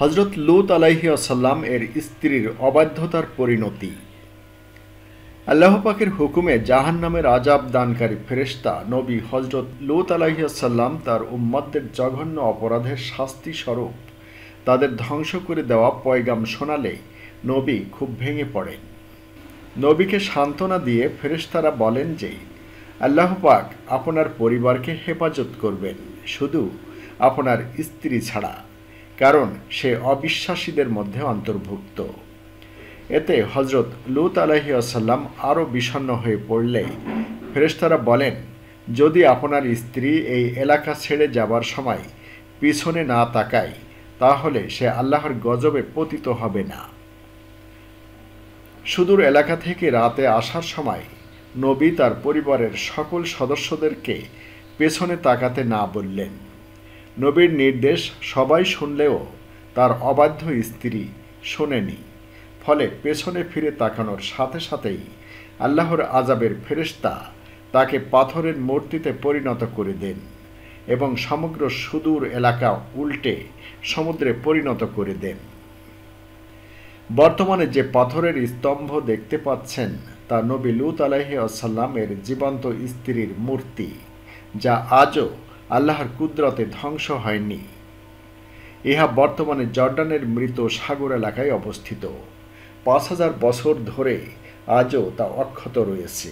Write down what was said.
হজরত লূত আলাইহিসসালাম এর স্ত্রীর অবাধ্যতার পরিণতি। আল্লাহ পাকের হুকুমে জাহান্নামের আযাব দানকারী ফেরেশতা নবী হজরত লূত আলাইহিসসালাম তার উম্মতদের জঘন্য অপরাধের শাস্তি স্বরূপ তাদের ধ্বংস করে দেওয়া পয়গাম শোনালে নবী খুব ভেঙে পড়েন। নবীকে সান্ত্বনা দিয়ে ফেরেশতারা বলেন যে আল্লাহ পাক আপনার পরিবারকে হেফাজত করবেন, শুধু আপনার স্ত্রী ছাড়া, কারণ সে অবিশ্বাসীদের মধ্যে অন্তর্ভুক্ত। এতে হজরত লূত আলাইহিসসালাম আরও বিষণ্ণ হয়ে পড়লে ফেরেশতারা বলেন, যদি আপনার স্ত্রী এই এলাকা ছেড়ে যাবার সময় পিছনে না তাকায় তাহলে সে আল্লাহর গজবে পতিত হবে না। সুদূর এলাকা থেকে রাতে আসার সময় নবী তার পরিবারের সকল সদস্যদেরকে পেছনে তাকাতে না বললেন। নবীর নির্দেশ সবাই শুনলেও তার অবাধ্য স্ত্রী শোনেনি, ফলে পেছনে ফিরে তাকানোর সাথে সাথেই আল্লাহর আযাবের ফেরেশতা তাকে পাথরের মূর্তিতে পরিণত করে দেন এবং সমগ্র সুদূর এলাকা উল্টে সমুদ্রে পরিণত করে দেন। বর্তমানে যে পাথরের স্তম্ভ দেখতে পাচ্ছেন তা নবী লূত আলাইহিসসালাম এর জীবন্ত স্ত্রীর মূর্তি, যা আজও আল্লাহর কুদরতে ধ্বংস হয়নি। ইহা বর্তমানে জর্ডানের মৃত সাগর এলাকায় অবস্থিত। ৫,০০০ বছর ধরে আজও তা অক্ষত রয়েছে।